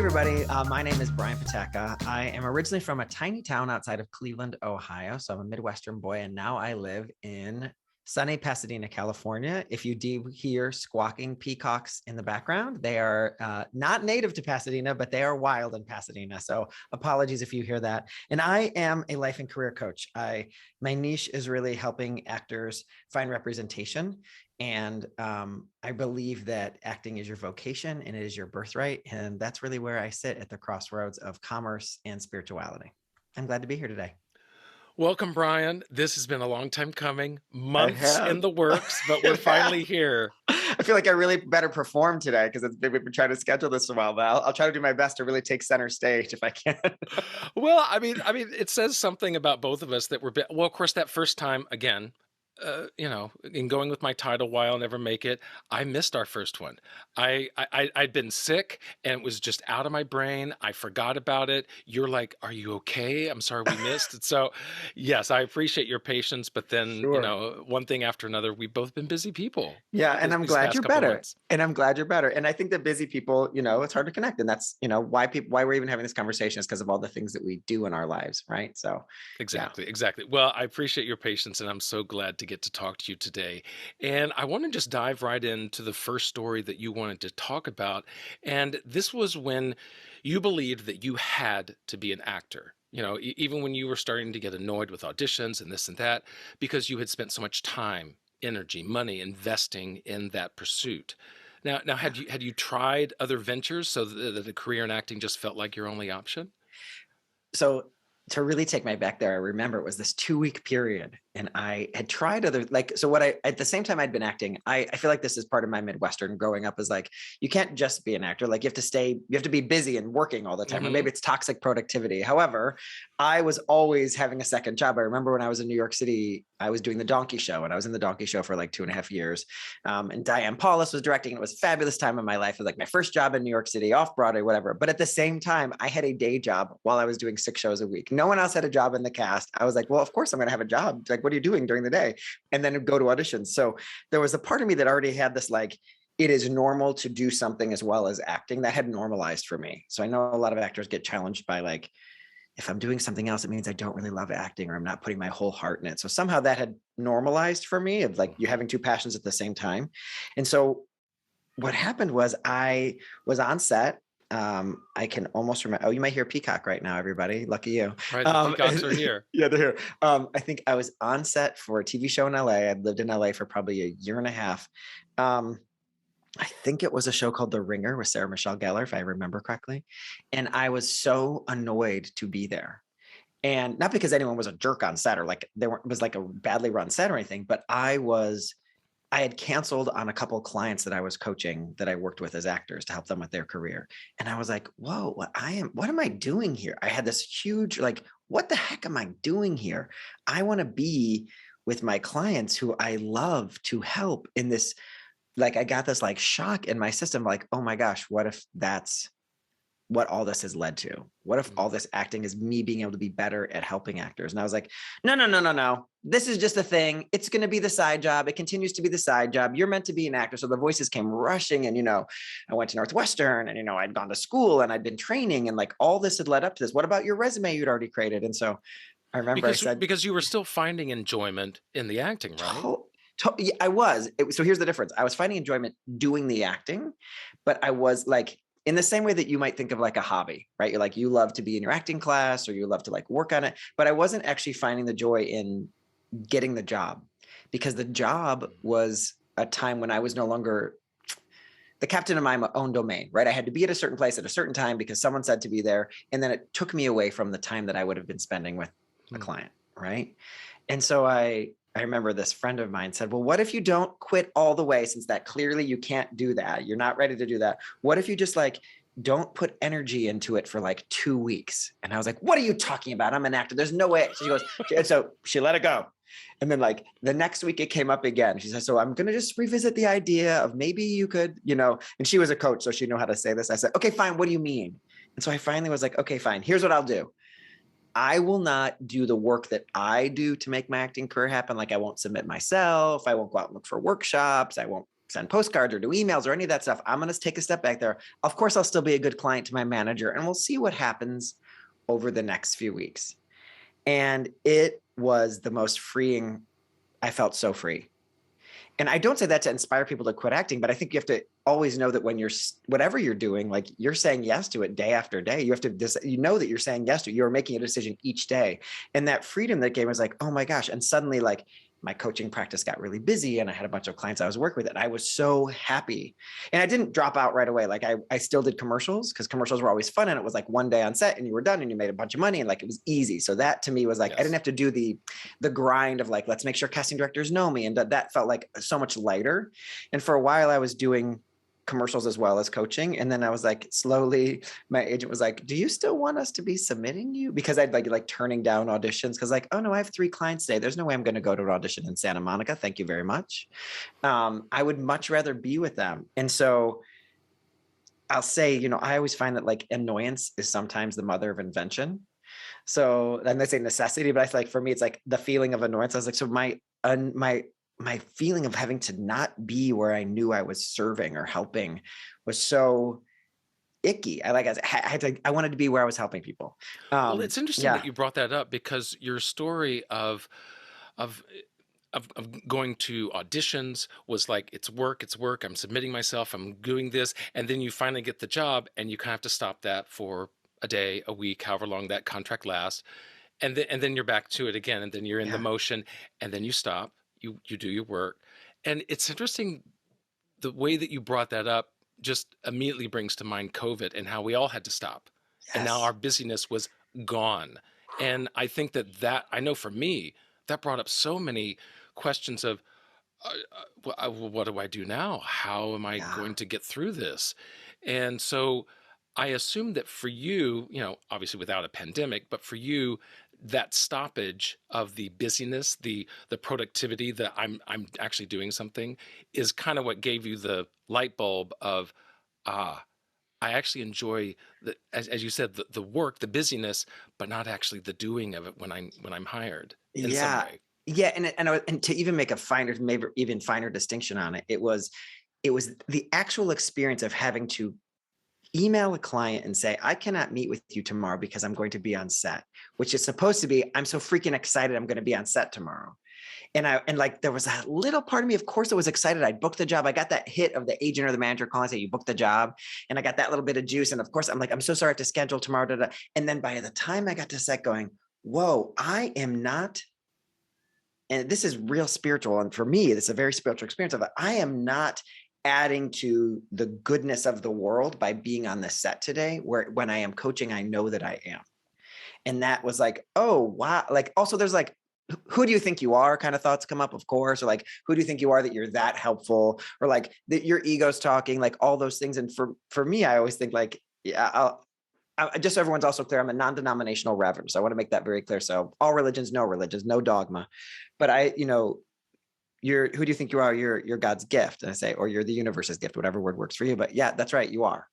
everybody. My name is Brian Patacca. I am originally from a tiny town outside of Cleveland, Ohio. So I'm a Midwestern boy, and now I live in sunny Pasadena, California. If you do hear squawking peacocks in the background, they are not native to Pasadena, but they are wild in Pasadena. So apologies if you hear that. And I am a life and career coach. My niche is really helping actors find representation. And I believe that acting is your vocation and it is your birthright. And that's really where I sit at the crossroads of commerce and spirituality. I'm glad to be here today. Welcome, Brian. This has been a long time coming, I months in have. the works, but we're finally here. I feel like I really better perform today because we've been trying to schedule this for a while, but I'll try to do my best to really take center stage if I can. Well, it says something about both of us that well, of course, that first time, again, in going with my title, Why I'll Never Make It, I missed our first one. I'd been sick and it was just out of my brain. I forgot about it. You're like, are you okay? I'm sorry we missed it. So yes, I appreciate your patience, but then, Sure. one thing after another, we've both been busy people Yeah, and I'm these glad past you're couple of better. months. And I'm glad you're better. And I think that busy people, it's hard to connect. And that's, why we're even having this conversation is because of all the things that we do in our lives, right? So, yeah. Exactly. Well, I appreciate your patience, and I'm so glad to get to talk to you today. And I want to just dive right into the first story that you wanted to talk about. And this was when you believed that you had to be an actor. Even when you were starting to get annoyed with auditions and this and that, because you had spent so much time, energy, money investing in that pursuit. Now, had you tried other ventures so that a career in acting just felt like your only option? So to really take my back there, I remember it was this 2-week period and I had tried at the same time I'd been acting, I feel like this is part of my Midwestern growing up is like, you can't just be an actor. Like you have to be busy and working all the time, or maybe it's toxic productivity. However, I was always having a second job. I remember when I was in New York City, I was doing the Donkey Show and I was in the Donkey Show for like 2.5 years. And Diane Paulus was directing. And it was a fabulous time in my life. It was like my first job in New York City, off Broadway, whatever. But at the same time, I had a day job while I was doing 6 shows a week. No one else had a job in the cast. I was like, well, of course I'm going to have a job. Like, what are you doing during the day? And then go to auditions. So there was a part of me that already had this, like, it is normal to do something as well as acting. That had normalized for me. So I know a lot of actors get challenged by like, if I'm doing something else, it means I don't really love acting or I'm not putting my whole heart in it. So somehow that had normalized for me of like you having two passions at the same time. And so what happened was I was on set. I can almost remember. Oh, you might hear peacock right now, everybody. Lucky you. Right, the peacocks are here. Yeah, they're here. I think I was on set for a TV show in LA. I'd lived in LA for probably a year and a half. I think it was a show called The Ringer with Sarah Michelle Gellar, if I remember correctly. And I was so annoyed to be there. And not because anyone was a jerk on set or like it was like a badly run set or anything, but I had canceled on a couple of clients that I was coaching that I worked with as actors to help them with their career. And I was like, whoa, what am I doing here? I had this huge, like, what the heck am I doing here? I want to be with my clients who I love to help in this. Like, I got this like shock in my system, like, oh my gosh, what if that's what all this has led to? What if all this acting is me being able to be better at helping actors? And I was like, no. This is just a thing. It's going to be the side job. It continues to be the side job. You're meant to be an actor. So the voices came rushing. And, I went to Northwestern and, I'd gone to school and I'd been training and like all this had led up to this. What about your resume you'd already created? And so I remember I said, because you were still finding enjoyment in the acting, right? Yeah, I was. So here's the difference. I was finding enjoyment doing the acting, but I was like, in the same way that you might think of like a hobby, right? You're like, you love to be in your acting class or you love to like work on it. But I wasn't actually finding the joy in getting the job because the job was a time when I was no longer the captain of my own domain, right? I had to be at a certain place at a certain time because someone said to be there. And then it took me away from the time that I would have been spending with a client, right? And so I remember this friend of mine said, well, what if you don't quit all the way, since that clearly you can't do that? You're not ready to do that. What if you just like, don't put energy into it for like 2 weeks? And I was like, what are you talking about? I'm an actor. There's no way. She goes, so she let it go. And then like the next week it came up again. She said, so I'm going to just revisit the idea of maybe you could, and she was a coach, so she knew how to say this. I said, okay, fine. What do you mean? And so I finally was like, okay, fine. Here's what I'll do. I will not do the work that I do to make my acting career happen. Like I won't submit myself. I won't go out and look for workshops. I won't send postcards or do emails or any of that stuff. I'm going to take a step back there. Of course, I'll still be a good client to my manager, and we'll see what happens over the next few weeks. And it was the most freeing. I felt so free. And I don't say that to inspire people to quit acting, but I think you have to always know that when you're, whatever you're doing, like you're saying yes to it day after day. You have to, you know, that you're saying yes to it. You're making a decision each day. And that freedom that gave was like, oh my gosh. And suddenly, like, my coaching practice got really busy and I had a bunch of clients I was working with, and I was so happy. And I didn't drop out right away. Like I still did commercials, because commercials were always fun. And it was like one day on set and you were done and you made a bunch of money, and like, it was easy. So that to me was like, I didn't Yes. have to do the grind of like, let's make sure casting directors know me. And that felt like so much lighter. And for a while I was doing commercials as well as coaching. And then I was like, slowly, my agent was like, do you still want us to be submitting you? Because I'd like turning down auditions, because like, oh no, I have 3 clients today. There's no way I'm going to go to an audition in Santa Monica. Thank you very much. I would much rather be with them. And so I'll say, you know, I always find that like annoyance is sometimes the mother of invention. So I'm not saying necessity, but I feel like for me, it's like the feeling of annoyance. I was like, so my feeling of having to not be where I knew I was serving or helping was so icky. I wanted to be where I was helping people. Well, it's interesting Yeah. that you brought that up, because your story of going to auditions was like, it's work, I'm submitting myself, I'm doing this, and then you finally get the job and you kind of have to stop that for a day, a week, however long that contract lasts, and then you're back to it again, and then you're in the Yeah. motion, and then you stop, you do your work. And it's interesting, the way that you brought that up just immediately brings to mind COVID and how we all had to stop. And now our Yes. busyness was gone. And I think that I know for me, that brought up so many questions of, what do I do now? How am I Yeah. going to get through this? And so I assume that for you, obviously without a pandemic, but for you, that stoppage of the busyness, the productivity, that I'm actually doing something, is kind of what gave you the light bulb of, ah, I actually enjoy as you said, the work, the busyness, but not actually the doing of it when I'm hired in some Yeah. way. Yeah. And to even make a finer, maybe even finer distinction on it, it was the actual experience of having to email a client and say, I cannot meet with you tomorrow because I'm going to be on set, which is supposed to be, I'm so freaking excited I'm going to be on set tomorrow. And like, there was a little part of me, of course I was excited. I booked the job. I got that hit of the agent or the manager calling and say, you booked the job. And I got that little bit of juice. And of course I'm like, I'm so sorry I have to schedule tomorrow. Da, da. And then by the time I got to set going, whoa, I am not, and this is real spiritual. And for me, it's a very spiritual experience of it. I am not adding to the goodness of the world by being on the set today, where when I am coaching, I know that I am. And that was like, oh, wow. Like, also there's like, who do you think you are kind of thoughts come up, of course, or like, who do you think you are that you're that helpful, or like that your ego's talking, like all those things. And for me, I always think like, yeah, just so everyone's also clear, I'm a non-denominational reverend. So I want to make that very clear. So all religions, no dogma. But who do you think you are? You're God's gift. And I say, or you're the universe's gift, whatever word works for you. But yeah, that's right. You are.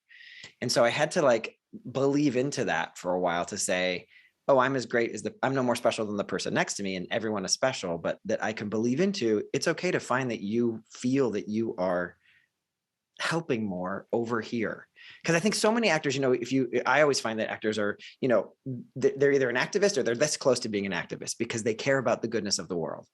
And so I had to like believe into that for a while to say, oh, I'm as great as I'm no more special than the person next to me, and everyone is special, but that I can believe into. It's okay to find that you feel that you are helping more over here. Because I think so many actors, I always find that actors are, they're either an activist or they're this close to being an activist because they care about the goodness of the world.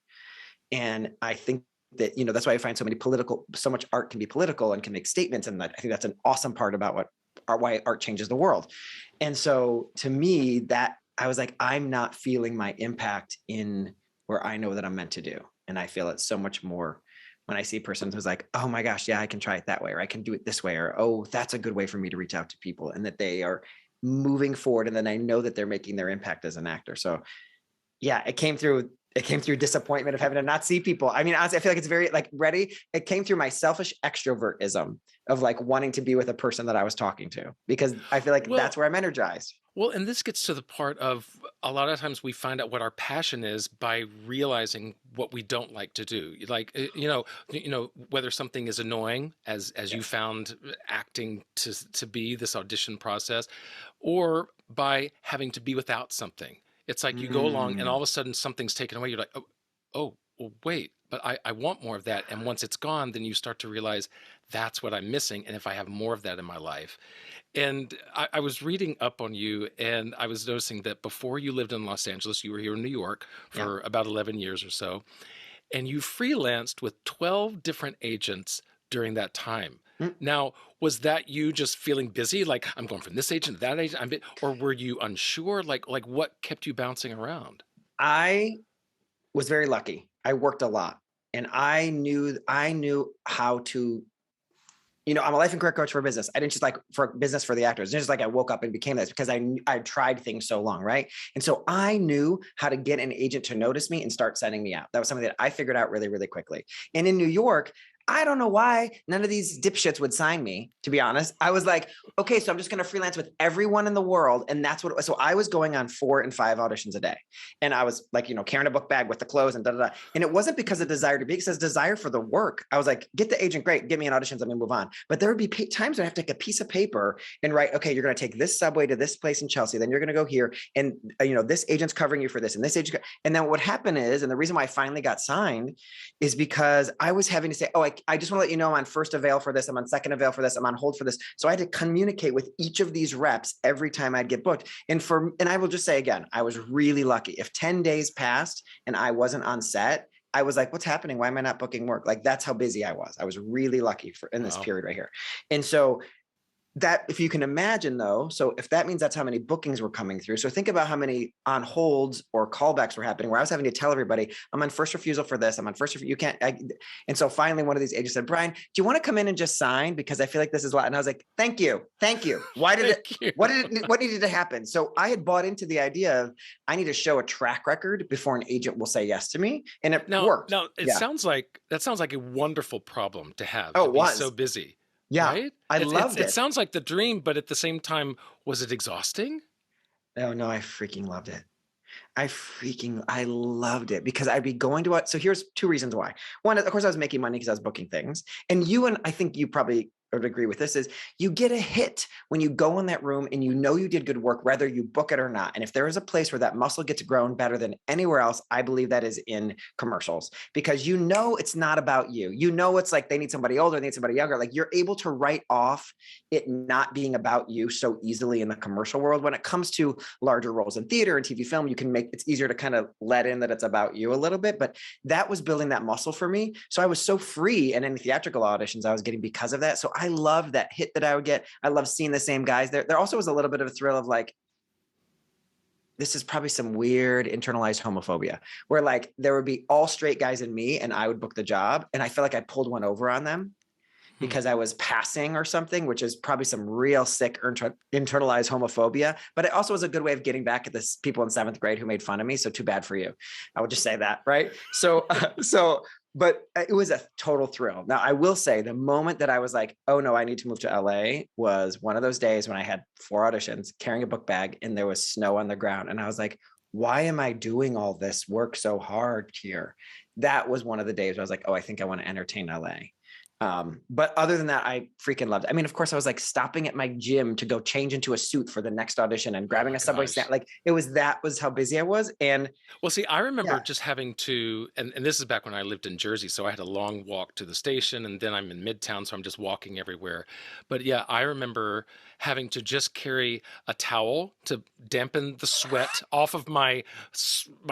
And I think that, that's why I find so much art can be political and can make statements. And I think that's an awesome part about why art changes the world. And so to me, that I was like, I'm not feeling my impact in where I know that I'm meant to do. And I feel it so much more when I see a person who's like, oh my gosh, yeah, I can try it that way, or I can do it this way, or, oh, that's a good way for me to reach out to people, and that they are moving forward. And then I know that they're making their impact as an actor. So yeah, it came through disappointment of having to not see people. I mean, honestly, I feel like it's very like ready. It came through my selfish extrovertism of like wanting to be with a person that I was talking to, because I feel like that's Well, where I'm energized. and this gets to the part of, a lot of times we find out what our passion is by realizing what we don't like to do. Like, whether something is annoying, as you Yes. found acting to be this audition process, or by having to be without something. It's like you go along and all Mm, of a sudden something's taken away. You're like, oh, well, wait. but I want more of that. And once it's gone, then you start to realize that's what I'm missing. And if I have more of that in my life, and I was reading up on you, and I was noticing that before you lived in Los Angeles, you were here in New York Yeah. for about 11 years or so, and you freelanced with 12 different agents during that time. Mm. Now, was that you just feeling busy, like I'm going from this agent to that agent, or were you unsure? Like what kept you bouncing around? I was very lucky. I worked a lot, and I knew how to, I'm a life and career coach for business. I didn't just like for business for the actors. It's just like I woke up and became this because I tried things so long, right? And so I knew how to get an agent to notice me and start sending me out. That was something that I figured out really, really quickly. And in New York, I don't know why none of these dipshits would sign me, to be honest. I was like, okay, so I'm just going to freelance with everyone in the world. And that's what it was. So I was going on 4 and 5 auditions a day. And I was like, carrying a book bag with the clothes and da, da, da. And it wasn't because of desire to be, it says desire for the work. I was like, get the agent, great, get me an auditions, let me move on. But there would be times when I have to take a piece of paper and write, okay, you're going to take this subway to this place in Chelsea, then you're going to go here. And, this agent's covering you for this and this agent. And then what happened is, and the reason why I finally got signed is because I was having to say, oh, I just want to let you know I'm on first avail for this. I'm on second avail for this. I'm on hold for this. So I had to communicate with each of these reps every time I'd get booked. And I will just say again, I was really lucky. If 10 days passed and I wasn't on set, I was like, what's happening? Why am I not booking work? Like, that's how busy I was. I was really lucky in this Wow. period right here. And so that, if you can imagine though, so if that means that's how many bookings were coming through. So think about how many on holds or callbacks were happening where I was having to tell everybody, I'm on first refusal for this. I'm on first refusal. You can't. And so finally one of these agents said, Brian, do you want to come in and just sign? Because I feel like this is a lot. And I was like, thank you. Thank you. Why did Thank you. what needed to happen? So I had bought into the idea of I need to show a track record before an agent will say yes to me. And it Now, worked. now it Yeah. sounds like that sounds like a wonderful problem to have, Oh, to it be so was. busy, Yeah. right? I It's loved it it. sounds like the dream, but at the same time, was it exhausting? Oh no, I freaking loved it. I loved it because I'd be going to it. So here's 2 reasons why. One, of course, I was making money because I was booking things. And I think you probably would agree with this, is you get a hit when you go in that room and you did good work, whether you book it or not. And if there is a place where that muscle gets grown better than anywhere else, I believe that is in commercials, because it's not about you. It's like they need somebody older, they need somebody younger. Like, you're able to write off it not being about you so easily in the commercial world. When it comes to larger roles in theater and TV film, it's easier to kind of let in that it's about you a little bit, but that was building that muscle for me. So I was so free in any theatrical auditions I was getting because of that. So I loved that hit that I would get. I love seeing the same guys there. There also was a little bit of a thrill of like, this is probably some weird internalized homophobia where like there would be all straight guys and me, and I would book the job. And I feel like I pulled one over on them Hmm. because I was passing or something, which is probably some real sick internalized homophobia. But it also was a good way of getting back at this people in 7th grade who made fun of me. So too bad for you. I would just say that, right? But it was a total thrill. Now, I will say the moment that I was like, oh no, I need to move to LA was one of those days when I had 4 auditions, carrying a book bag, and there was snow on the ground. And I was like, why am I doing all this work so hard here? That was one of the days where I was like, oh, I think I want to entertain LA. But other than that, I freaking loved it. I mean, of course, I was like stopping at my gym to go change into a suit for the next audition and Oh grabbing my a Subway gosh. stand. Like, that was how busy I was. And Well, see, I remember yeah, just having to, and this is back when I lived in Jersey, so I had a long walk to the station, and then I'm in Midtown, so I'm just walking everywhere. But yeah, I remember having to just carry a towel to dampen the sweat off of my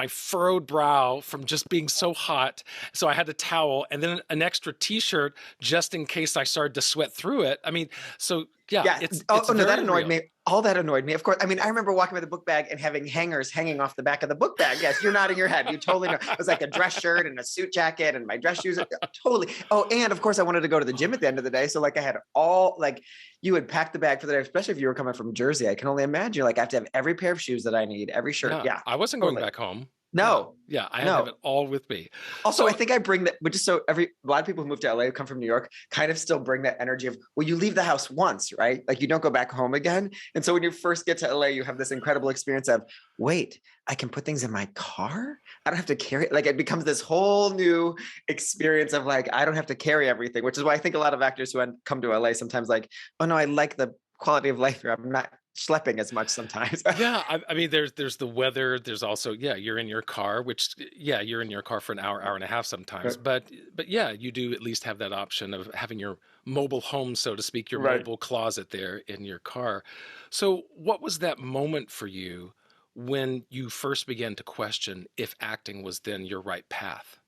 furrowed brow from just being so hot. So I had a towel and then an extra t-shirt just in case I started to sweat through it. I mean, so yeah, yeah. it's Oh no, that very annoyed real. me. All that annoyed me. Of course. I mean, I remember walking with a book bag and having hangers hanging off the back of the book bag. Yes, you're nodding your head. You totally know. It was like a dress shirt and a suit jacket and my dress shoes. Totally. Oh, and of course, I wanted to go to the gym at the end of the day. So like I had all like, you would pack the bag for the day, especially if you were coming from Jersey. I can only imagine. Like, I have to have every pair of shoes that I need, every shirt. Yeah, Yeah, I wasn't going totally. back home. Yeah, No, yeah, I had to have no. it all with me. Also, I So think I bring that, but just so a lot of people who move to LA who come from New York kind of still bring that energy of, well, you leave the house once, right? Like, you don't go back home again. And so when you first get to LA, you have this incredible experience of, wait, I can put things in my car. I don't have to carry it. Like, it becomes this whole new experience of like, I don't have to carry everything, which is why I think a lot of actors who come to LA sometimes like, oh no, I like the quality of life here. I'm not schlepping as much sometimes. Yeah, I mean, there's the weather. There's also, yeah, you're in your car, which, yeah, you're in your car for an hour, hour and a half sometimes. Right. But yeah, you do at least have that option of having your mobile home, so to speak, your Right. mobile closet there in your car. So, what was that moment for you when you first began to question if acting was then your right path?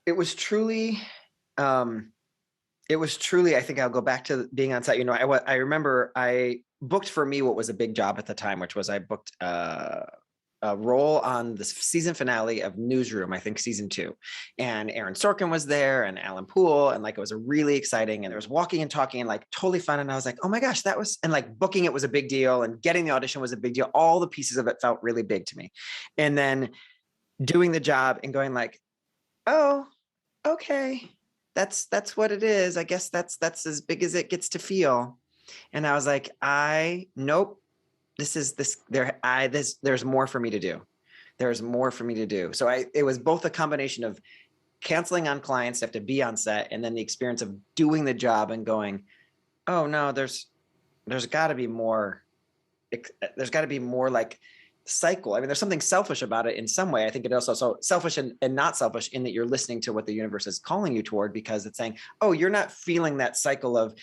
It was truly, um, it was truly, I think I'll go back to being on set. I remember I booked for me what was a big job at the time, which was I booked a role on the season finale of Newsroom, I think season two. And Aaron Sorkin was there and Alan Poole. And like, it was a really exciting, and there was walking and talking and like totally fun. And I was like, oh my gosh, that was, and like booking it was a big deal and getting the audition was a big deal. All the pieces of it felt really big to me. And then doing the job and going like, oh, okay, that's what it is. I guess that's as big as it gets to feel. And I was like, I nope, this is this there I this there's more for me to do. There's more for me to do. So it was both a combination of canceling on clients to have to be on set, and then the experience of doing the job and going, oh no, there's got to be more. There's got to be more like cycle. I mean, there's something selfish about it in some way. I think it also so selfish and not selfish in that you're listening to what the universe is calling you toward, because it's saying, oh, you're not feeling that cycle of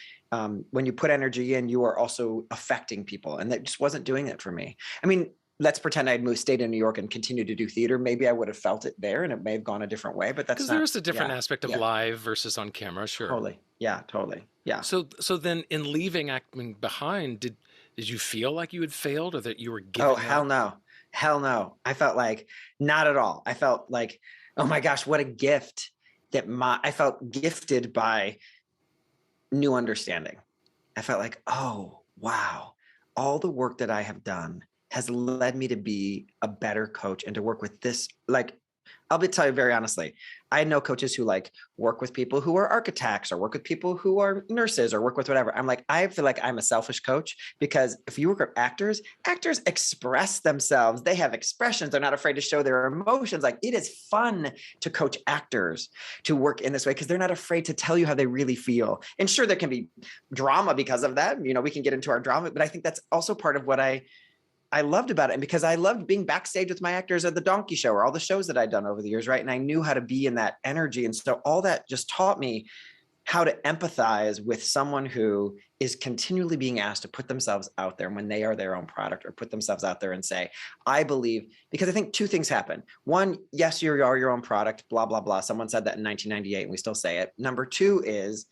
when you put energy in, you are also affecting people. And that just wasn't doing it for me. I mean, let's pretend I'd stayed in New York and continued to do theater. Maybe I would have felt it there and it may have gone a different way, but that's Because there not, is a different yeah, aspect of yeah, live versus on camera, sure. totally. Yeah, totally. Yeah. So then in leaving acting behind, did you feel like you had failed or that you were Oh, giving hell up? no. Hell no. I felt like not at all. I felt like, oh my gosh, what a gift I felt gifted by new understanding. I felt like, oh, wow, all the work that I have done has led me to be a better coach and to work with this. Like, tell you very honestly, I know coaches who like work with people who are architects or work with people who are nurses or work with whatever. I'm like, I feel like I'm a selfish coach, because if you work with actors, actors express themselves. They have expressions. They're not afraid to show their emotions. Like, it is fun to coach actors to work in this way because they're not afraid to tell you how they really feel. And sure, there can be drama because of that. We can get into our drama, but I think that's also part of what I loved about it. And because I loved being backstage with my actors at the Donkey Show or all the shows that I'd done over the years, right? And I knew how to be in that energy. And so all that just taught me how to empathize with someone who is continually being asked to put themselves out there when they are their own product, or put themselves out there and say, I believe, because I think two things happen. One, yes, you are your own product, blah, blah, blah. Someone said that in 1998 and we still say it. Number two is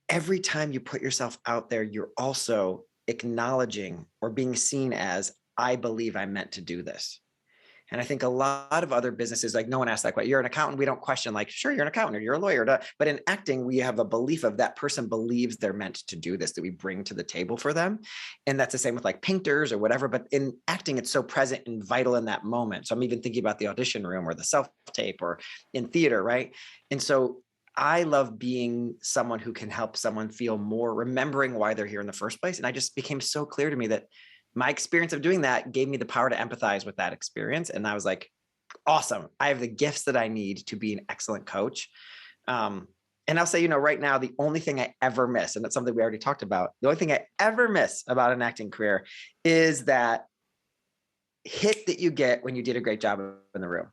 every time you put yourself out there, you're also acknowledging or being seen as, I believe I'm meant to do this. And I think a lot of other businesses, like no one asks that question. You're an accountant. We don't question like, sure, you're an accountant or you're a lawyer. But in acting, we have a belief of that person believes they're meant to do this, that we bring to the table for them. And that's the same with like painters or whatever. But in acting, it's so present and vital in that moment. So I'm even thinking about the audition room or the self-tape or in theater, right? And so I love being someone who can help someone feel more, remembering why they're here in the first place. And I just became so clear to me that my experience of doing that gave me the power to empathize with that experience. And I was like, awesome. I have the gifts that I need to be an excellent coach. And I'll say, right now, the only thing I ever miss, and that's something we already talked about, the only thing I ever miss about an acting career is that hit that you get when you did a great job in the room.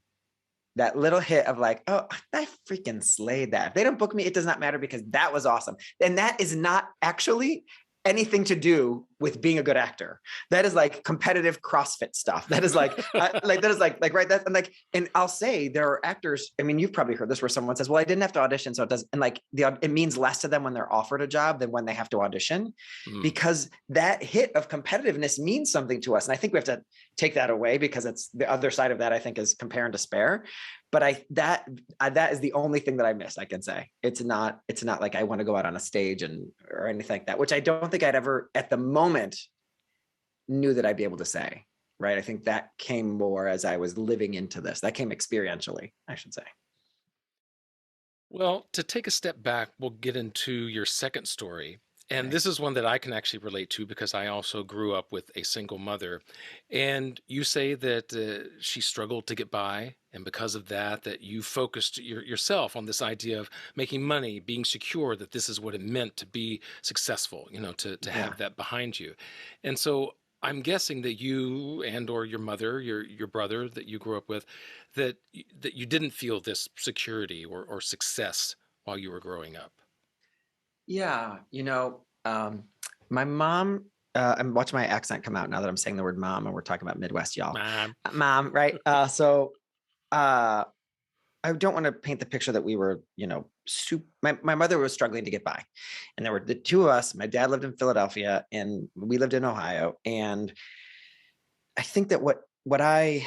That little hit of like, oh, I freaking slayed that. If they don't book me, it does not matter because that was awesome. And that is not actually anything to do with being a good actor. That is like competitive CrossFit stuff. That is like, that is like, right. That, and I'll say there are actors. I mean, you've probably heard this where someone says, well, I didn't have to audition. So it does. And like it means less to them when they're offered a job than when they have to audition, Mm. because that hit of competitiveness means something to us. And I think we have to take that away, because it's the other side of that, I think, is compare and despair. But that is the only thing that I miss. I can say it's not like I want to go out on a stage or anything like that, which I don't think I'd ever at the moment knew that I'd be able to say, right? I think that came more as I was living into this. That came experientially, I should say. Well, to take a step back, we'll get into your second story. And Right. this is one that I can actually relate to because I also grew up with a single mother. And you say that she struggled to get by, and because of that, that you focused yourself on this idea of making money, being secure, that this is what it meant to be successful, to Yeah. have that behind you. And so I'm guessing that you and or your mother, your brother that you grew up with, that you didn't feel this security or success while you were growing up. Yeah. My mom, I'm watching my accent come out now that I'm saying the word mom and we're talking about Midwest, y'all. Mom. Mom, right? Uh, I don't want to paint the picture that we were, my mother was struggling to get by. And there were the two of us. My dad lived in Philadelphia and we lived in Ohio. And I think that what I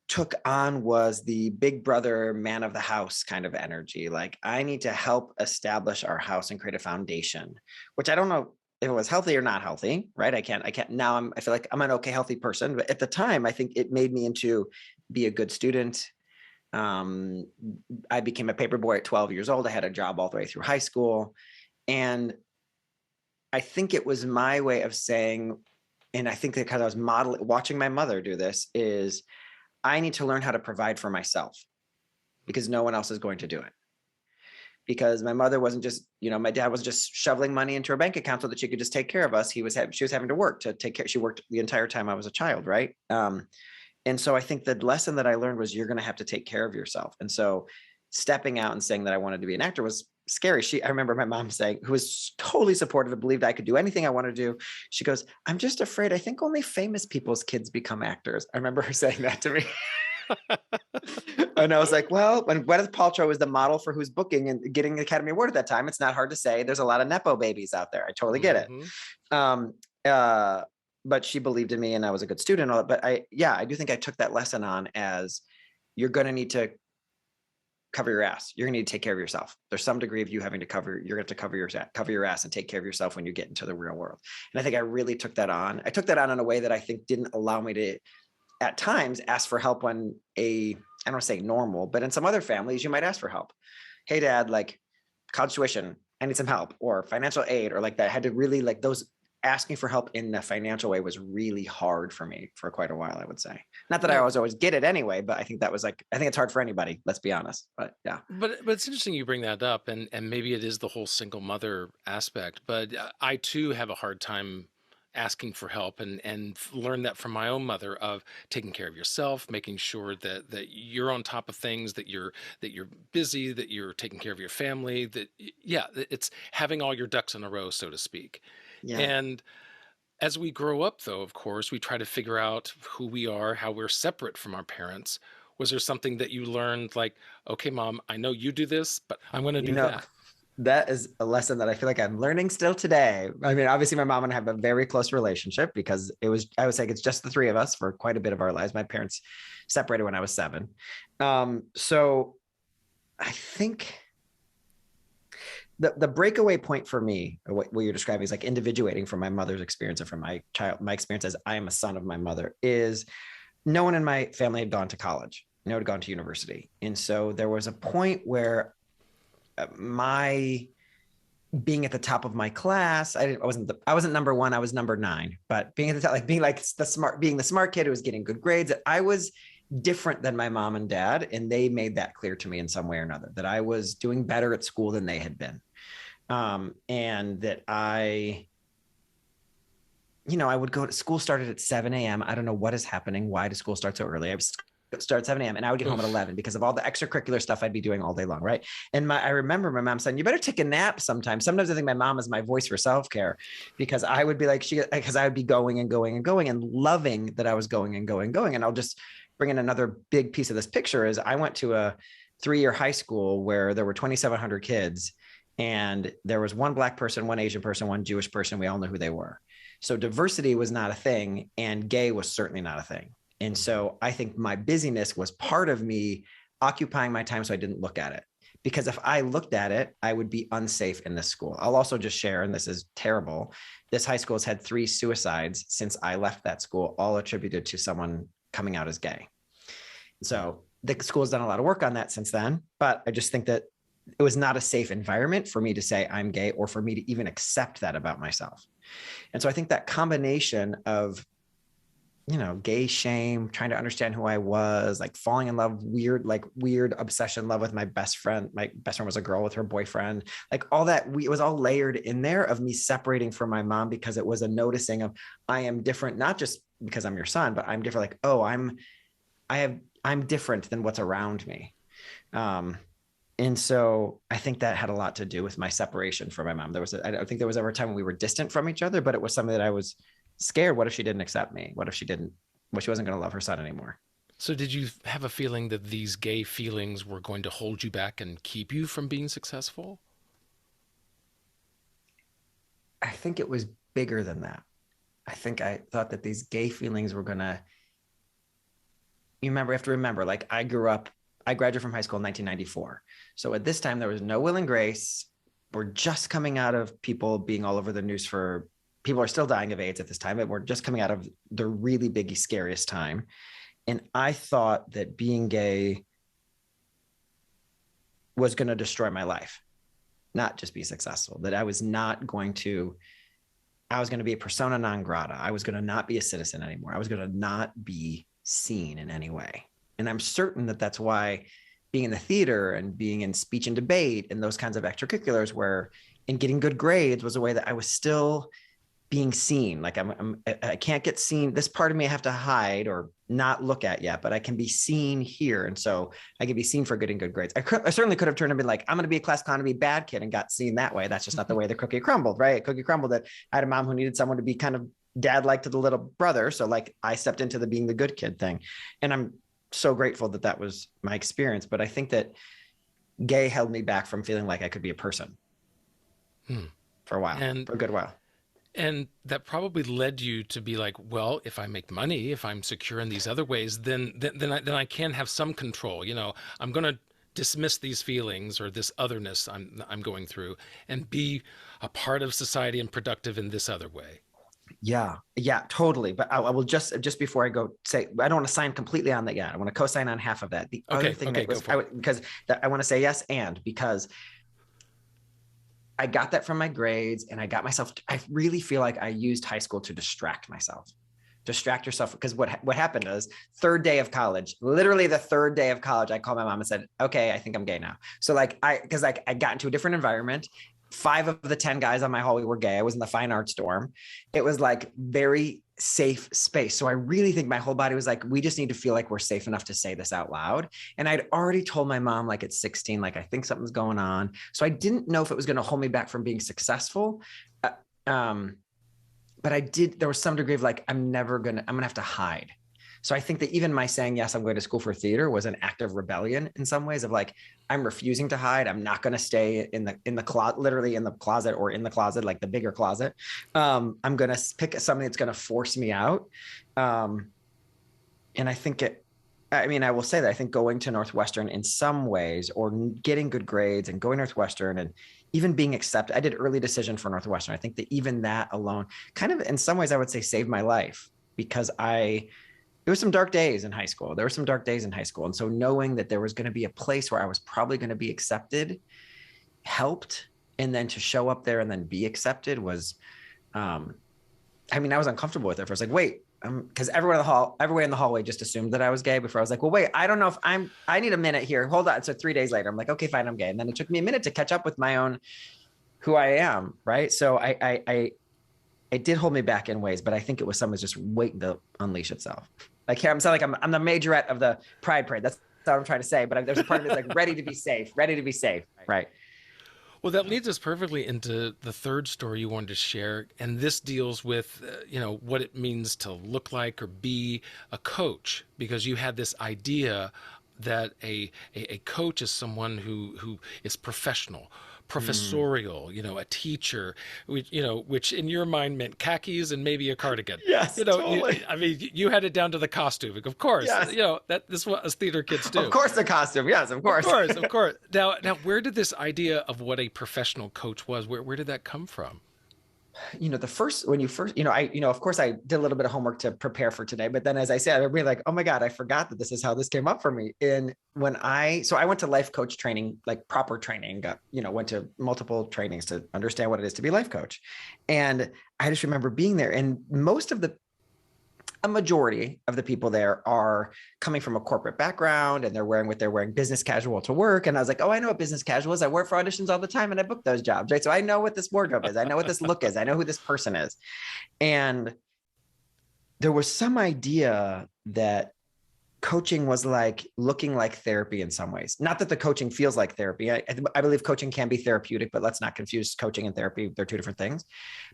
took on was the big brother man of the house kind of energy. Like I need to help establish our house and create a foundation, which I don't know if it was healthy or not healthy, right? I can't now I feel like I'm an okay, healthy person. But at the time, I think it made me into be a good student. Um, I became a paper boy at 12 years old. I had a job all the way through high school. And I think it was my way of saying, and I think that because I was watching my mother do this, is I need to learn how to provide for myself because no one else is going to do it. Because my mother wasn't just, my dad was just shoveling money into her bank account so that she could just take care of us. She was having to work to take care. She worked the entire time I was a child, right? And so I think the lesson that I learned was you're going to have to take care of yourself. And so stepping out and saying that I wanted to be an actor was scary. I remember my mom saying, who was totally supportive and believed I could do anything I wanted to do. She goes, I'm just afraid. I think only famous people's kids become actors. I remember her saying that to me. And I was like, well, when Gwyneth Paltrow was the model for who's booking and getting the Academy Award at that time, it's not hard to say there's a lot of Nepo babies out there. I totally get it. Hmm. Um, uh, but she believed in me and I was a good student. But I do think I took that lesson on as you're going to need to cover your ass. You're going to need to take care of yourself. There's some degree of you having to you're going to cover your ass and take care of yourself when you get into the real world. And I think I really took that on. I took that on in a way that I think didn't allow me to, at times, ask for help when I don't want to say normal, but in some other families, you might ask for help. Hey, dad, like college tuition, I need some help, or financial aid, or like that. I had to really like those asking for help in the financial way was really hard for me for quite a while, I would say. Not that I No, always get it anyway, but I think that was like, I think it's hard for anybody, let's be honest. But yeah. but it's interesting you bring that up, and maybe it is the whole single mother aspect. But I too have a hard time asking for help, and learned that from my own mother of taking care of yourself, making sure that you're on top of things, that you're busy, that you're taking care of your family. Yeah, it's having all your ducks in a row, so to speak. Yeah. And as we grow up, though, of course, we try to figure out who we are, how we're separate from our parents. Was there something that you learned, like, okay, mom, I know you do this, but I'm going to You do know, that? that is a lesson that I feel like I'm learning still today. I mean, obviously, my mom and I have a very close relationship because I would say it's just the three of us for quite a bit of our lives. My parents separated when I was 7. So I think the breakaway point for me, or what you're describing is like individuating from my mother's experience and from my experience as I am a son of my mother, is no one in my family had gone to college. No one had gone to university. And so there was a point where my being at the top of my class, I wasn't number one, I was number 9, but being at the top, like being the smart kid who was getting good grades, I was different than my mom and dad. And they made that clear to me in some way or another, that I was doing better at school than they had been. And that I would go to school, started at 7 a.m. I don't know what is happening. Why does school start so early? I was start at 7 a.m. and I would get home at Oof. 11 because of all the extracurricular stuff I'd be doing all day long. Right. And I remember my mom saying, you better take a nap sometime. Sometimes I think my mom is my voice for self-care because I would be like, because I would be going and going and going and loving that I was going and going and going. And I'll just bring in another big piece of this picture is I went to a 3-year high school where there were 2,700 kids and there was one Black person, one Asian person, one Jewish person. We all knew who they were. So diversity was not a thing and gay was certainly not a thing. And so I think my busyness was part of me occupying my time so I didn't look at it. Because if I looked at it, I would be unsafe in this school. I'll also just share, and this is terrible, this high school has had 3 suicides since I left that school, all attributed to someone coming out as gay. So the school's done a lot of work on that since then. But I just think that it was not a safe environment for me to say I'm gay or for me to even accept that about myself. And so I think that combination of, gay shame, trying to understand who I was, like falling in love, weird obsession love with my best friend. My best friend was a girl with her boyfriend, like all that. It was all layered in there of me separating from my mom because it was a noticing of I am different, not just because I'm your son, but I'm different. Like, oh, I'm different than what's around me. And so I think that had a lot to do with my separation from my mom. I don't think there was ever a time when we were distant from each other, but it was something that I was scared. What if she didn't accept me? What if she wasn't going to love her son anymore? So did you have a feeling that these gay feelings were going to hold you back and keep you from being successful? I think it was bigger than that. I think I thought that these gay feelings were going to, you have to remember, like I graduated from high school in 1994. So at this time, there was no Will and Grace. We're just coming out of people being all over the news for people are still dying of AIDS at this time. And we're just coming out of the really big, scariest time. And I thought that being gay was going to destroy my life, not just be successful, that I was going to be a persona non grata. I was going to not be a citizen anymore. I was going to not be seen in any way. And I'm certain that that's why being in the theater and being in speech and debate and those kinds of extracurriculars and getting good grades was a way that I was still being seen. Like I can't get seen. This part of me I have to hide or not look at yet, but I can be seen here. And so I can be seen for getting good grades. I certainly could have turned and been like, I'm going to be a class clown and be a bad kid and got seen that way. That's just not the way the cookie crumbled, right? Cookie crumbled that I had a mom who needed someone to be kind of dad-like to the little brother. So like I stepped into the being the good kid thing. And I'm so grateful that that was my experience. But I think that gay held me back from feeling like I could be a person for a while, for a good while. And that probably led you to be like, well, if I make money, if I'm secure in these other ways, then I can have some control. I'm going to dismiss these feelings or this otherness I'm going through and be a part of society and productive in this other way. Yeah, totally. But I will just before I go say, I don't want to sign completely on that yet. I want to co-sign on half of that. The other thing that was, because I want to say yes, and because I got that from my grades and I really feel like I used high school to distract yourself. Because what happened is literally the third day of college, I called my mom and said, okay, I think I'm gay now. So I got into a different environment. 5 of the 10 guys on my hallway were gay. I was in the fine arts dorm. It was like very safe space. So I really think my whole body was like, we just need to feel like we're safe enough to say this out loud. And I'd already told my mom, like at 16, like I think something's going on. So I didn't know if it was going to hold me back from being successful. But there was some degree of like, I'm going to have to hide. So I think that even my saying, yes, I'm going to school for theater was an act of rebellion in some ways of like, I'm refusing to hide. I'm not going to stay in the closet, literally in the closet or in the closet, like the bigger closet. I'm going to pick something that's going to force me out. And I think I will say that I think going to Northwestern in some ways or getting good grades and going to Northwestern and even being accepted, I did early decision for Northwestern. I think that even that alone kind of in some ways I would say saved my life because there were some dark days in high school. And so knowing that there was going to be a place where I was probably going to be accepted helped. And then to show up there and then be accepted was, I was uncomfortable with it. I was like, wait, because everyone in the hallway just assumed that I was gay before I was like, well, wait, I don't know if I need a minute here. Hold on. So 3 days later, I'm like, okay, fine, I'm gay. And then it took me a minute to catch up with my own, who I am. Right. So it did hold me back in ways, but I think it was something just waiting to unleash itself. Like here, I'm sounding like I'm the majorette of the Pride Parade. That's what I'm trying to say. But there's a part of me that's like ready to be safe. Right. Well, that leads us perfectly into the third story you wanted to share. And this deals with, what it means to look like or be a coach, because you had this idea that a coach is someone who is professorial, a teacher, which in your mind meant khakis and maybe a cardigan. Yes, totally. You had it down to the costume. Of course, yes. This is what us theater kids do. Of course, the costume. Yes, of course. Of course. Now, where did this idea of what a professional coach was? Where did that come from? the first, when you first, of course I did a little bit of homework to prepare for today, but then as I said, I'd be like, oh my God, I forgot that this is how this came up for me. And so I went to life coach training, like proper training, went to multiple trainings to understand what it is to be a life coach. And I just remember being there, and a majority of the people there are coming from a corporate background, and they're wearing what they're wearing, business casual to work. And I was like, oh, I know what business casual is. I work for auditions all the time and I book those jobs, right? So I know what this wardrobe is. I know what this look is. I know who this person is. And there was some idea that coaching was like looking like therapy in some ways. Not that the coaching feels like therapy. I believe coaching can be therapeutic, but let's not confuse coaching and therapy. They're two different things.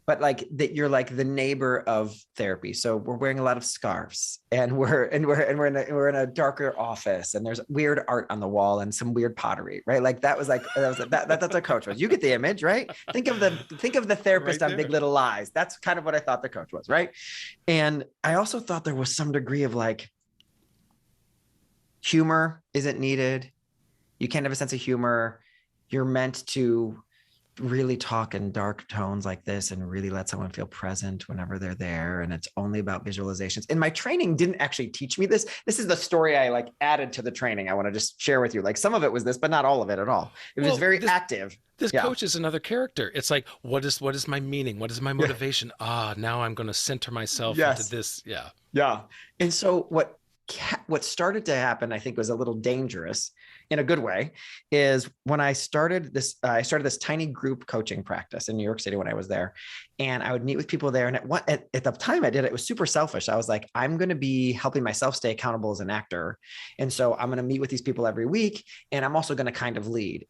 But like that, you're like the neighbor of therapy. So we're wearing a lot of scarves, and we're in a darker office, and there's weird art on the wall and some weird pottery, right? Like that's what a coach was. You get the image, right? Think of the therapist Right on Big there. Little Lies. That's kind of what I thought the coach was, right? And I also thought there was some degree of like, humor isn't needed. You can't have a sense of humor. You're meant to really talk in dark tones like this and really let someone feel present whenever they're there. And it's only about visualizations. And my training didn't actually teach me this. This is the story I like added to the training. I want to just share with you. Like some of it was this, but not all of it at all. It was Well, very this active. this Yeah. coach is another character. It's like, what is my meaning? What is my Yeah. motivation? Now I'm going to center myself into Yes. this. Yeah. Yeah. And so what started to happen, I think, was a little dangerous in a good way, is when I started this tiny group coaching practice in New York City when I was there, and I would meet with people there. And at the time I did it was super selfish. I was like, I'm going to be helping myself stay accountable as an actor. And so I'm going to meet with these people every week. And I'm also going to kind of lead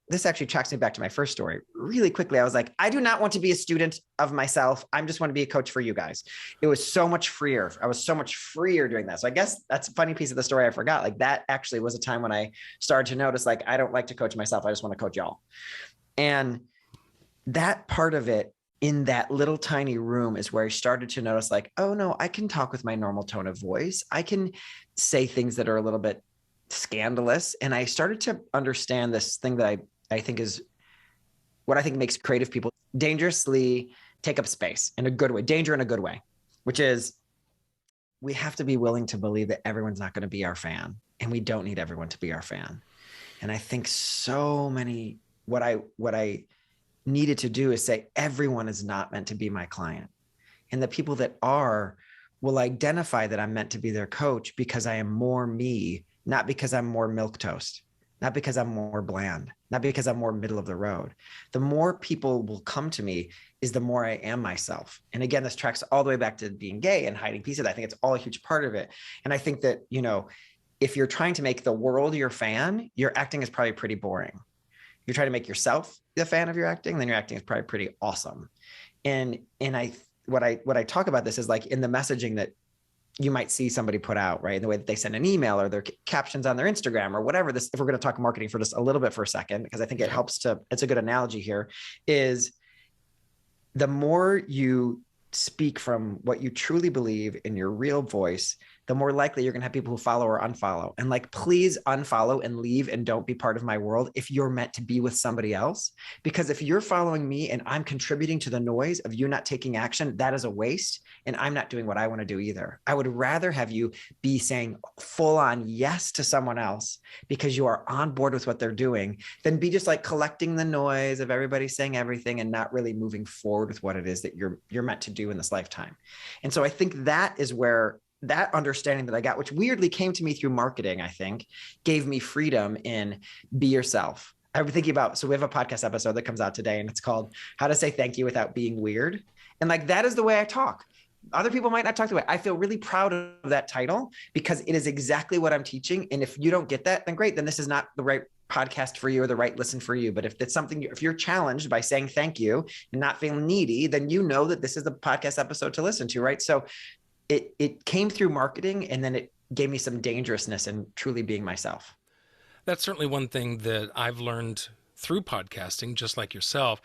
this actually tracks me back to my first story really quickly. I was like, I do not want to be a student of myself. I just want to be a coach for you guys. It was so much freer. I was so much freer doing that. So I guess that's a funny piece of the story I forgot. Like that actually was a time when I started to notice, like, I don't like to coach myself. I just want to coach y'all. And that part of it in that little tiny room is where I started to notice, like, oh no, I can talk with my normal tone of voice. I can say things that are a little bit scandalous. And I started to understand this thing that I think is what I think makes creative people dangerously take up space in a good way, danger in a good way, which is we have to be willing to believe that everyone's not going to be our fan, and we don't need everyone to be our fan. And I think what I needed to do is say, everyone is not meant to be my client. And the people that are will identify that I'm meant to be their coach because I am more me, not because I'm more milquetoast, not because I'm more bland, not because I'm more middle of the road. The more people will come to me is the more I am myself. And again, this tracks all the way back to being gay and hiding pieces. I think it's all a huge part of it. And I think that, if you're trying to make the world your fan, your acting is probably pretty boring. You're trying to make yourself the fan of your acting, then your acting is probably pretty awesome. And what I talk about this is like in the messaging that you might see somebody put out, right? The way that they send an email or their captions on their Instagram or whatever. This, if we're going to talk marketing for just a little bit for a second, because I think it's a good analogy here, is the more you speak from what you truly believe in your real voice, the more likely you're going to have people who follow or unfollow. And like, please unfollow and leave and don't be part of my world if you're meant to be with somebody else. Because if you're following me and I'm contributing to the noise of you not taking action, that is a waste. And I'm not doing what I want to do either. I would rather have you be saying full on yes to someone else because you are on board with what they're doing than be just like collecting the noise of everybody saying everything and not really moving forward with what it is that you're meant to do in this lifetime. And so I think that is where that understanding that I got, which weirdly came to me through marketing, I think, gave me freedom in be yourself. I was thinking about, so we have a podcast episode that comes out today and it's called How to Say Thank You Without Being Weird. And like, that is the way I talk. Other people might not talk the way. I feel really proud of that title because it is exactly what I'm teaching. And if you don't get that, then great. Then this is not the right podcast for you or the right listen for you. But if it's something, if you're challenged by saying thank you and not feeling needy, then you know that this is the podcast episode to listen to, right? So it came through marketing, and then it gave me some dangerousness in truly being myself. That's certainly one thing that I've learned through podcasting, just like yourself,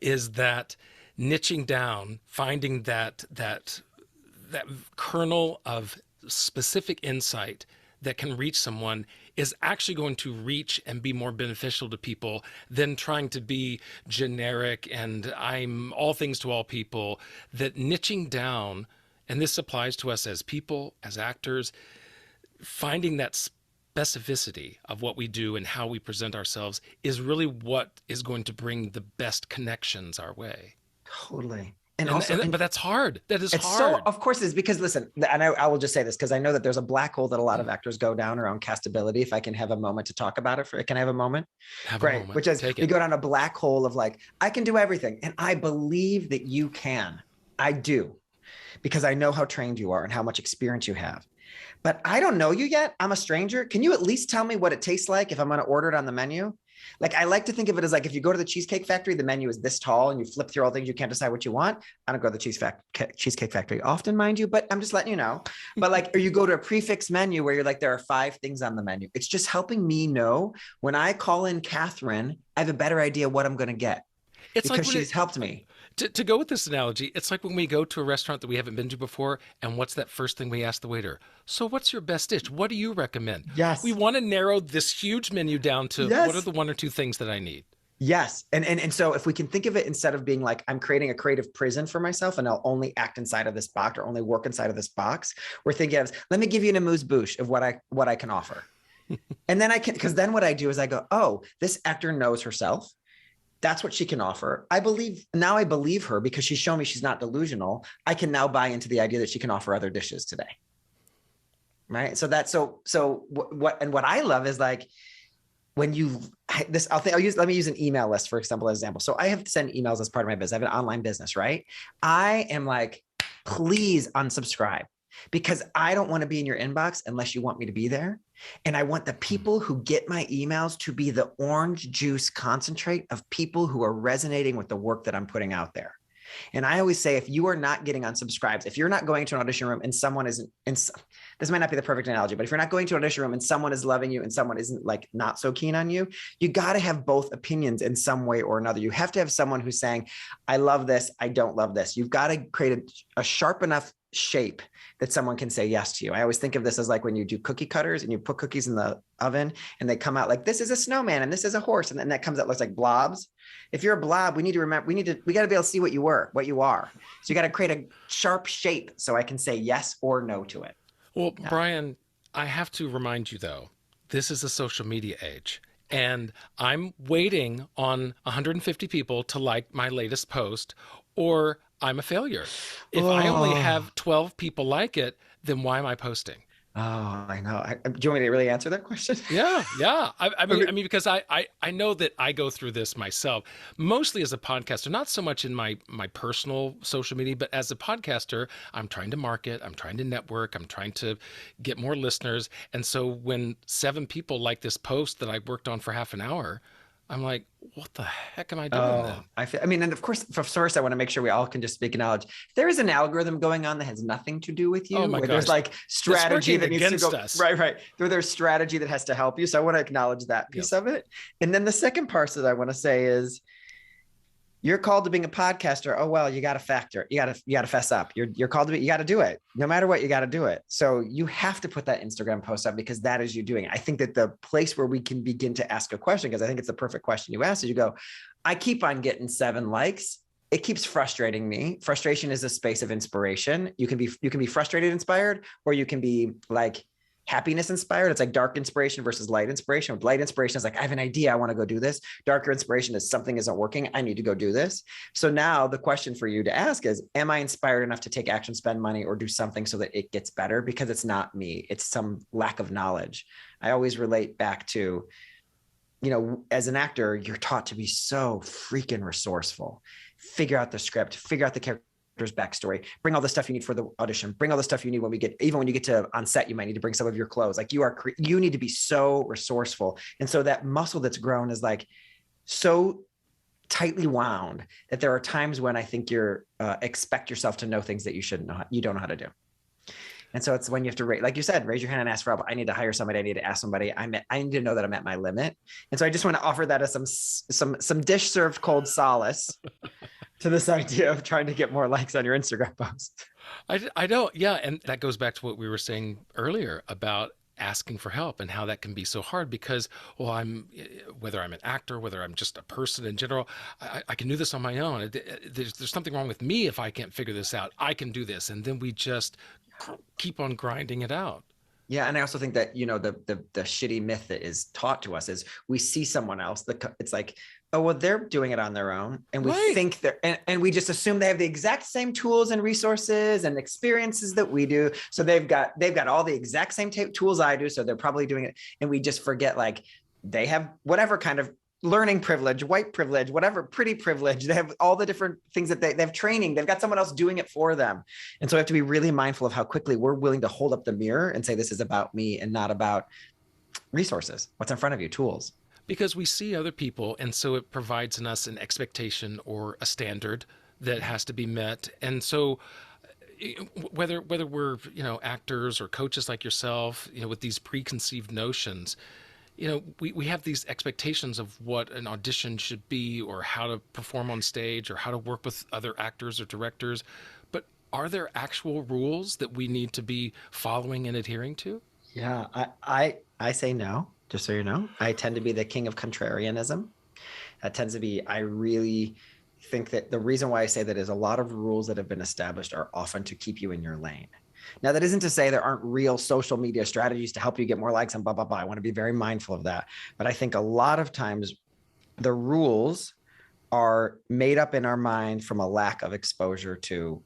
is that niching down, finding that kernel of specific insight that can reach someone is actually going to reach and be more beneficial to people than trying to be generic and I'm all things to all people. That niching down, and this applies to us as people, as actors, finding that specificity of what we do and how we present ourselves is really what is going to bring the best connections our way. Totally. And And, also, and but that's hard. That is it's so, hard. of course, it's because listen, and I will just say this because I know that there's a black hole that a lot of actors go down around castability. If I can have a moment to talk about it, can I have a moment? Have a Great. moment. Which is Take we it. go down a black hole of like, I can do everything. And I believe that you can. I do, because I know how trained you are and how much experience you have. But I don't know you yet. I'm a stranger. Can you at least tell me what it tastes like if I'm going to order it on the menu? Like, I like to think of it as like, if you go to the Cheesecake Factory, the menu is this tall and you flip through all things, you can't decide what you want. I don't go to the Cheesecake Factory often, mind you, but I'm just letting you know. But like, or you go to a prefix menu where you're like, there are 5 things on the menu. It's just helping me know when I call in Catherine, I have a better idea what I'm going to get It's like because when she's helped me. to go with this analogy, it's like when we go to a restaurant that we haven't been to before, and what's that first thing we ask the waiter? So, what's your best dish? What do you recommend? We Yes. want to narrow this huge menu down to what are Yes. the 1 or 2 things that I need. Yes. And so if we can think of it instead of being like, I'm creating a creative prison for myself and I'll only act inside of this box or only work inside of this box, we're thinking of, let me give you an amuse-bouche of what I can offer. And then I can, because then what I do is I go, oh, this actor knows herself. That's what she can offer. I believe her because she's shown me she's not delusional. I can now buy into the idea that she can offer other dishes today. Right. So that's what I love is like, when you this, let me use an email list, for example, as example. So I have to send emails as part of my business. I have an online business, right? I am like, please unsubscribe because I don't want to be in your inbox unless you want me to be there. And I want the people who get my emails to be the orange juice concentrate of people who are resonating with the work that I'm putting out there. And I always say, if you are not getting unsubscribes, if you're not going to an audition room and someone isn't, and this might not be the perfect analogy, but if you're not going to an audition room and someone is loving you and someone isn't like not so keen on you, you got to have both opinions in some way or another. You have to have someone who's saying, I love this, I don't love this. You've got to create a sharp enough shape that someone can say yes to you. I always think of this as like when you do cookie cutters and you put cookies in the oven and they come out like, this is a snowman and this is a horse. And then that comes out, looks like blobs. If you're a blob, we need to remember, we got to be able to see what you are. So you got to create a sharp shape so I can say yes or no to it. Well, Yeah. Brian, I have to remind you though, this is a social media age. And I'm waiting on 150 people to like my latest post, or I'm a failure. If I only Oh, have 12 people like it, then why am I posting? I know. Do you want me to really answer that question? Yeah, yeah. Okay. I mean, because I know that I go through this myself, mostly as a podcaster, not so much in my personal social media, but as a podcaster, I'm trying to market, I'm trying to network, I'm trying to get more listeners. And so when 7 people like this post that I worked on for half an hour, I'm like, what the heck am I doing Oh, then? I mean, and of course, for source, I want to make sure we all can just speak knowledge. There is an algorithm going on that has nothing to do with Oh you, my where there's gosh, like that's strategy working that needs to against go us. right, right. There's strategy that has to help you. So I want to acknowledge that Yep. piece of it. And then the second part that I want to say is you're called to being a podcaster. Oh, well, you got to factor. You got to fess up. You're called to be, you got to do it. No matter what, you got to do it. So you have to put that Instagram post up because that is you doing it. I think that the place where we can begin to ask a question, because I think it's the perfect question you asked, is you go, I keep on getting 7 likes. It keeps frustrating me. Frustration is a space of inspiration. You can be frustrated, inspired, or you can be like happiness inspired. It's like dark inspiration versus light inspiration. Light inspiration is like, I have an idea, I want to go do this. Darker inspiration is something isn't working, I need to go do this. So now the question for you to ask is, am I inspired enough to take action, spend money, or do something so that it gets better? Because it's not me, it's some lack of knowledge. I always relate back to, as an actor, you're taught to be so freaking resourceful. Figure out the script, figure out the character's backstory, bring all the stuff you need for the audition, bring all the stuff you need even when you get to on set, you might need to bring some of your clothes. Like you need to be so resourceful. And so that muscle that's grown is like so tightly wound that there are times when I think you're expect yourself to know things that you don't know how to do. And so it's when you have to like you said, raise your hand and ask for help. I need to hire somebody. I need to ask somebody. I need to know that I'm at my limit. And so I just want to offer that as some dish served cold solace to this idea of trying to get more likes on your Instagram post. I don't, yeah. And that goes back to what we were saying earlier about asking for help and how that can be so hard because, well, whether I'm an actor, whether I'm just a person in general, I can do this on my own. There's something wrong with me if I can't figure this out. I can do this. And then we just keep on grinding it out. Yeah, and I also think that, the shitty myth that is taught to us is we see someone else. It's like, oh well, they're doing it on their own, and we Right. think and we just assume they have the exact same tools and resources and experiences that we do. So they've got all the exact same tools I do. So they're probably doing it, and we just forget like they have whatever kind of learning privilege, white privilege, whatever, pretty privilege. They have all the different things that they have training. They've got someone else doing it for them. And so we have to be really mindful of how quickly we're willing to hold up the mirror and say, this is about me and not about resources. What's in front of you, tools. Because we see other people, and so it provides in us an expectation or a standard that has to be met. And so whether we're actors or coaches like yourself, with these preconceived notions, we have these expectations of what an audition should be or how to perform on stage or how to work with other actors or directors. But are there actual rules that we need to be following and adhering to? Yeah, I say no, just so you know. I tend to be the king of contrarianism. That tends to be, I really think that the reason why I say that is a lot of rules that have been established are often to keep you in your lane. Now, that isn't to say there aren't real social media strategies to help you get more likes and blah, blah, blah. I want to be very mindful of that. But I think a lot of times the rules are made up in our mind from a lack of exposure to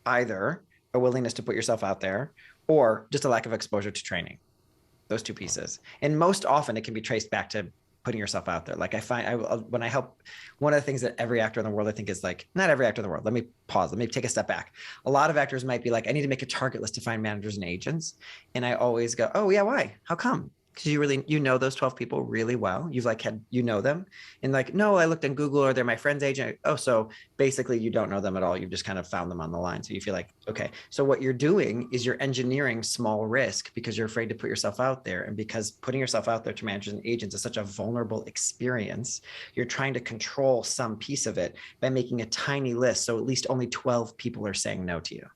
either a willingness to put yourself out there or just a lack of exposure to training, those two pieces. And most often it can be traced back to putting yourself out there. Like I find when I help, one of the things that every actor in the world, I think, is like, not every actor in the world. Let me pause. Let me take a step back. A lot of actors might be like, I need to make a target list to find managers and agents. And I always go, oh yeah, why? How come? Because you know those 12 people really well. You've like them. And like, no, I looked in Google or they're my friend's agent. Oh, so basically you don't know them at all. You've just kind of found them on the line. So you feel like, okay. So what you're doing is you're engineering small risk because you're afraid to put yourself out there. And because putting yourself out there to managers and agents is such a vulnerable experience, you're trying to control some piece of it by making a tiny list. So at least only 12 people are saying no to you.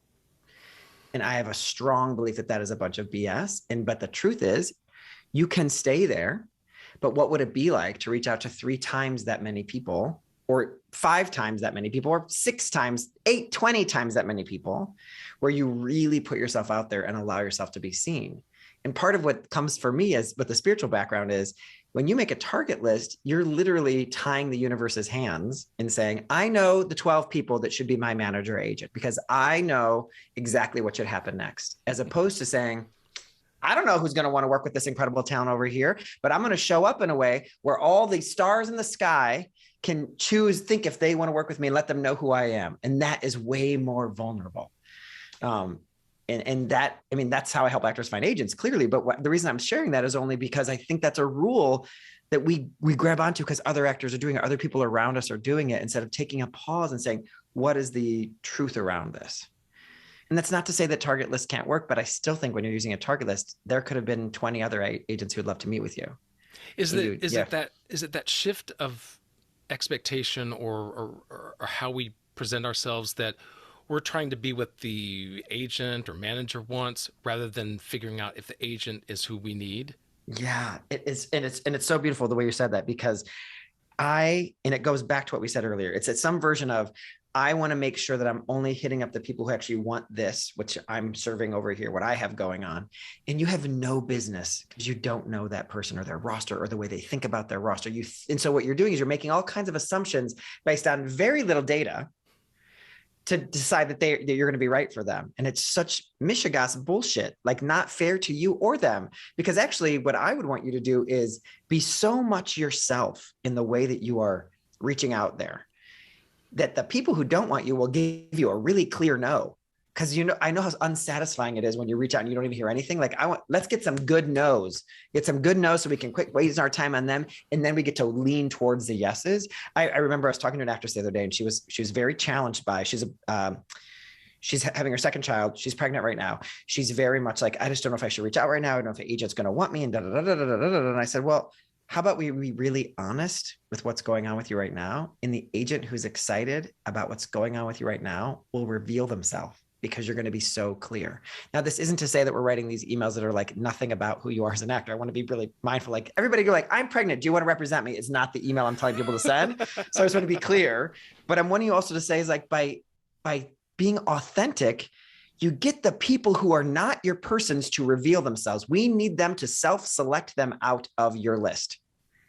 And I have a strong belief that that is a bunch of BS. But the truth is, you can stay there, but what would it be like to reach out to 3 times that many people, or 5 times that many people, or 6 times, 8, 20 times that many people, where you really put yourself out there and allow yourself to be seen? And part of what comes for me as with the spiritual background is when you make a target list, you're literally tying the universe's hands and saying, I know the 12 people that should be my manager or agent because I know exactly what should happen next, as opposed to saying, I don't know who's going to want to work with this incredible talent over here, but I'm going to show up in a way where all the stars in the sky can think if they want to work with me and let them know who I am. And that is way more vulnerable. And that, I mean, that's how I help actors find agents, clearly. But the reason I'm sharing that is only because I think that's a rule that we grab onto because other actors are doing it, other people around us are doing it, instead of taking a pause and saying, what is the truth around this? And that's not to say that target list can't work, but I still think when you're using a target list, there could have been 20 other agents who would love to meet with you. Is And it that shift of expectation or how we present ourselves that we're trying to be what the agent or manager wants rather than figuring out if the agent is who we need? yeah, it is. And it's so beautiful the way you said that, because and it goes back to what we said earlier. It's some version of, I want to make sure that I'm only hitting up the people who actually want this, which I'm serving over here, what I have going on. And you have no business because you don't know that person or their roster or the way they think about their roster. And so what you're doing is you're making all kinds of assumptions based on very little data to decide that you're going to be right for them. And it's such mishigas bullshit, like not fair to you or them. Because actually what I would want you to do is be so much yourself in the way that you are reaching out there, that the people who don't want you will give you a really clear no. Because I know how unsatisfying it is when you reach out and you don't even hear anything. Like, let's get some good no's, so we can quit wasting our time on them, and then we get to lean towards the yeses. I remember I was talking to an actress the other day, and she was very challenged by, she's having her second child. She's pregnant right now. She's very much like, I just don't know if I should reach out right now. I don't know if the agent's going to want me, and da da da da da da da. And I said, well, how about we be really honest with what's going on with you right now? And the agent who's excited about what's going on with you right now will reveal themselves, because you're going to be so clear. Now, this isn't to say that we're writing these emails that are like nothing about who you are as an actor. I want to be really mindful. Like everybody go like, I'm pregnant. Do you want to represent me? It's not the email I'm telling people to send. So I just want to be clear. But I'm wanting you also to say is like by being authentic, you get the people who are not your persons to reveal themselves. We need them to self-select them out of your list.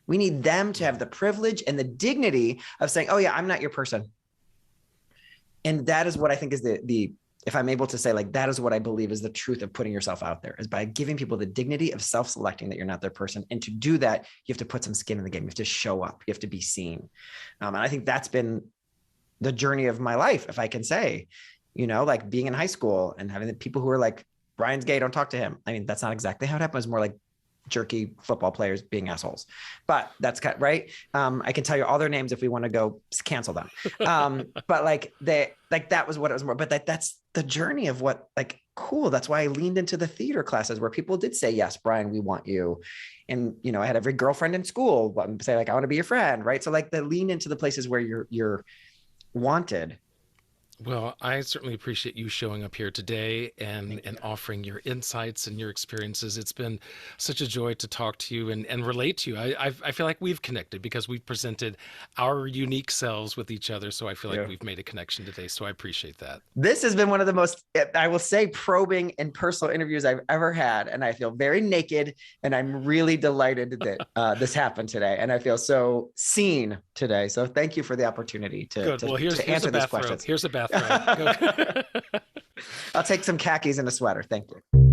We need them to have the privilege and the dignity of saying, oh yeah, I'm not your person. And that is what I think is the if I'm able to say like, that is what I believe is the truth of putting yourself out there, is by giving people the dignity of self-selecting that you're not their person. And to do that, you have to put some skin in the game. You have to show up. You have to be seen. And I think that's been the journey of my life, if I can say, like being in high school and having the people who are like, Brian's gay, don't talk to him. I mean, that's not exactly how it happened. It was more like jerky football players being assholes, but that's right. I can tell you all their names if we want to go cancel them. But like that was what it was more, but that's the journey of what, like, cool. That's why I leaned into the theater classes where people did say, yes, Brian, we want you. And, I had every girlfriend in school say like, I want to be your friend. Right. So like the lean into the places where you're wanted. Well, I certainly appreciate you showing up here today and offering your insights and your experiences. It's been such a joy to talk to you and relate to you. I feel like we've connected because we've presented our unique selves with each other. So I feel like we've made a connection today. So I appreciate that. This has been one of the most, I will say, probing and personal interviews I've ever had. And I feel very naked. And I'm really delighted that this happened today. And I feel so seen today. So thank you for the opportunity to answer these questions. Here's a bathrobe. I'll take some khakis and a sweater. Thank you.